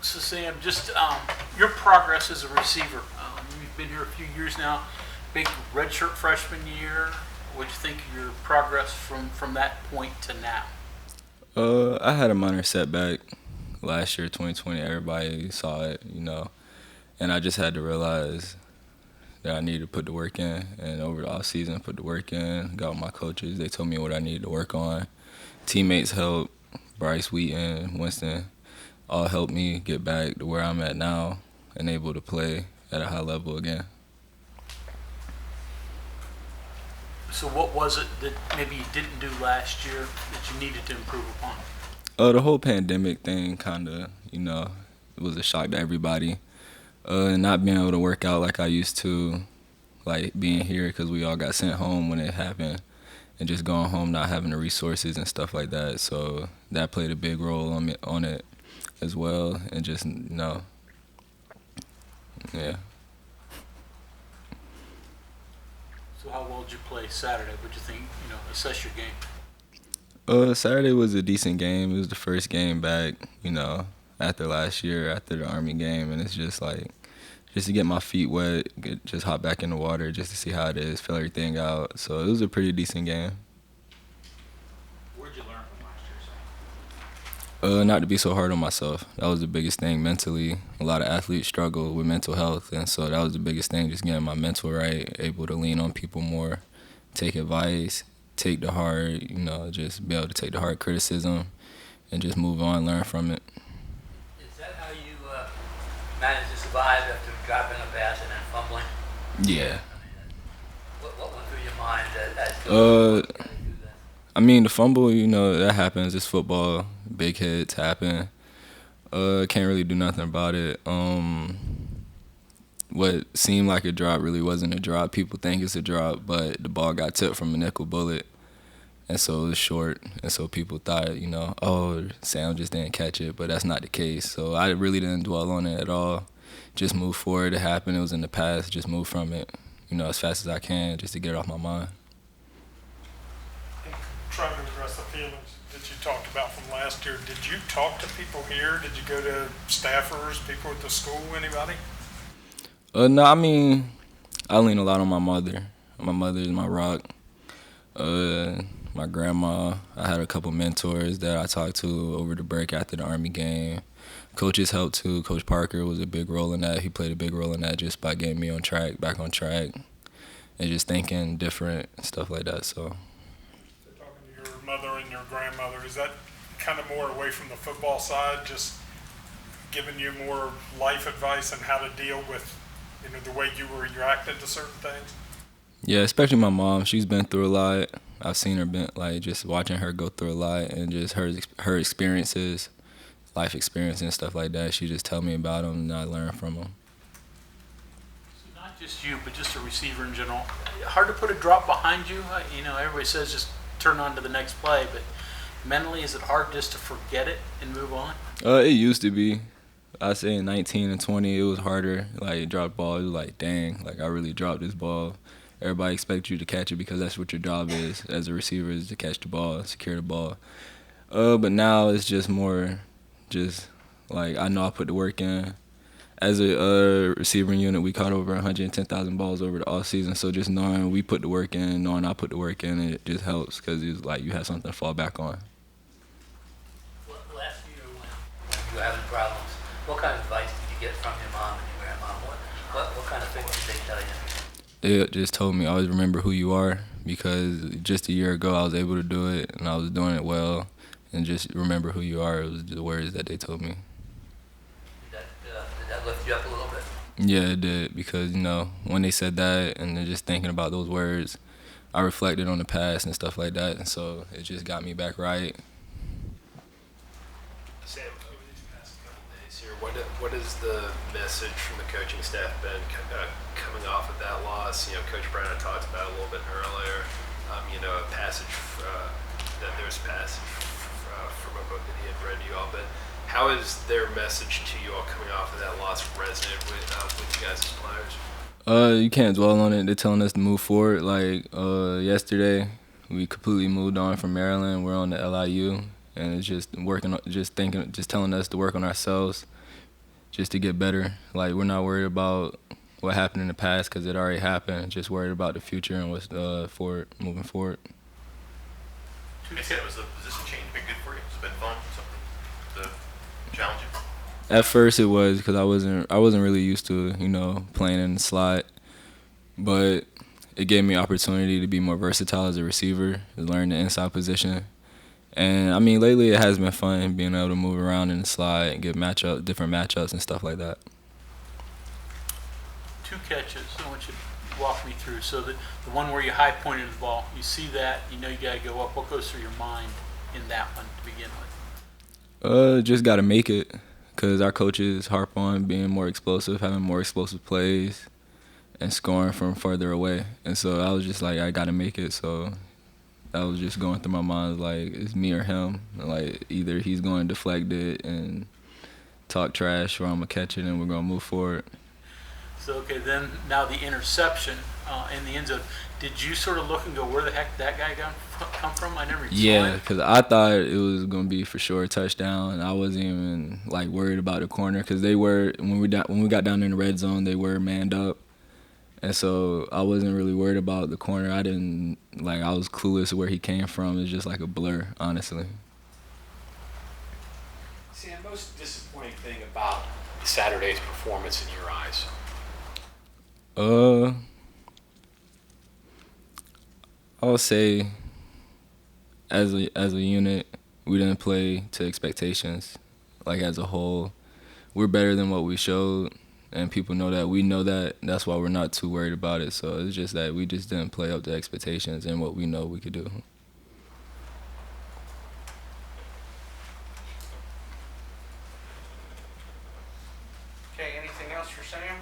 So Sam, just your progress as a receiver. You've been here a few years now. Big redshirt freshman year. What do you think of your progress from that point to now? I had a minor setback last year, 2020. Everybody saw it, and I just had to realize that I needed to put the work in. And over the off season, put the work in. Got with my coaches. They told me what I needed to work on. Teammates helped. Bryce, Wheaton, Winston, all helped me get back to where I'm at now and able to play at a high level again. So what was it that maybe you didn't do last year that you needed to improve upon? The whole pandemic thing kind of, it was a shock to everybody. And not being able to work out like I used to, like being here because we all got sent home when it happened, and just going home not having the resources and stuff like that. So that played a big role on it as well, and just, yeah. So how well did you play Saturday? What did you think, assess your game? Saturday was a decent game. It was the first game back, after last year, after the Army game, and it's just like, just to get my feet wet, just hop back in the water, just to see how it is, fill everything out. So it was a pretty decent game. What did you learn from last year, Sam? Not to be so hard on myself. That was the biggest thing mentally. A lot of athletes struggle with mental health, and so that was the biggest thing, just getting my mental right, able to lean on people more, take advice, take the hard, just be able to take the hard criticism and just move on, learn from it. Is that how you managed to survive after dropping a pass and then fumbling? Yeah. What went through your mind as the fumble, that happens. It's football. Big hits happen. Can't really do nothing about it. What seemed like a drop really wasn't a drop. People think it's a drop, but the ball got tipped from a nickel bullet, and so it was short. And so people thought, Sam just didn't catch it, but that's not the case. So I really didn't dwell on it at all. Just move forward. It happened. It was in the past. Just move from it, as fast as I can, just to get it off my mind. Trying to address the feelings that you talked about from last year, did you talk to people here? Did you go to staffers, people at the school, anybody? No, I lean a lot on my mother. My mother is my rock. My grandma, I had a couple mentors that I talked to over the break after the Army game. Coaches helped too. Coach Parker was a big role in that. He played a big role in that just by getting me back on track, and just thinking different and stuff like that. So Talking to your mother and your grandmother, is that kind of more away from the football side, just giving you more life advice on how to deal with, the way you were reacting to certain things? yeah, especially my mom. She's been through a lot. I've seen her just watching her go through a lot, and just her experiences, life experiences and stuff like that. She just tell me about them, and I learn from them. So not just you, but just a receiver in general. Hard to put a drop behind you. Everybody says just turn on to the next play, but mentally, is it hard just to forget it and move on? It used to be. I say in 19 and 20, it was harder. Like, drop ball, it was like, dang, like I really dropped this ball. Everybody expects you to catch it because that's what your job is as a receiver, is to catch the ball, secure the ball. But now it's just more just like I know I put the work in. As a receiving unit, we caught over 110,000 balls over the off season. So just knowing we put the work in, knowing I put the work in, it just helps because it's like you have something to fall back on. Last year when you were having problems, what kind of advice did you get from your mom and your grandma? What kind of things did they tell you? They just told me always remember who you are, because just a year ago I was able to do it and I was doing it well, and just remember who you are. It was the words that they told me. Did that lift you up a little bit? Yeah, it did, because when they said that and then just thinking about those words, I reflected on the past and stuff like that, and so it just got me back right. Sam, over these past couple days here, what has the message from the coaching staff been coming off of that loss? Coach Brown had talked about it a little bit earlier. A passage that there's a passage from a book that he had read to you all. But how has their message to you all coming off of that loss resonated with you guys as players? You can't dwell on it. They're telling us to move forward. Like yesterday, we completely moved on from Maryland. We're on the LIU, and it's just telling us to work on ourselves, just to get better. Like, we're not worried about what happened in the past because it already happened. Just worried about the future and what's moving forward. You said it was the position change been good for you? Has it been fun? Something to challenge you? At first it was because I wasn't really used to, playing in the slot. But it gave me opportunity to be more versatile as a receiver, to learn the inside position. And, I mean, lately it has been fun being able to move around in the slot and get different matchups and stuff like that. 2 catches. I want you to walk me through. So the one where you high pointed the ball, you see that, you know you got to go up. What goes through your mind in that one to begin with? Just got to make it because our coaches harp on being more explosive, having more explosive plays, and scoring from further away. And so I was just like, I got to make it. So that was just going through my mind, like, it's me or him. Like, either he's going to deflect it and talk trash or I'm going to catch it and we're going to move forward. So, okay, then now the interception in the end zone. Did you sort of look and go, where the heck did that guy come from? I never even saw Yeah, it. because I thought it was going to be for sure a touchdown. I wasn't even, like, worried about the corner because they were, when we got down in the red zone, they were manned up. And so I wasn't really worried about the corner. I was clueless where he came from. It was just like a blur, honestly. Sam, most disappointing thing about Saturday's performance in your eyes? I would say as a unit, we didn't play to expectations. Like, as a whole, we're better than what we showed. And people know that. We know that. That's why we're not too worried about it. So it's just that we just didn't play up to expectations and what we know we could do. Okay, anything else for Sam?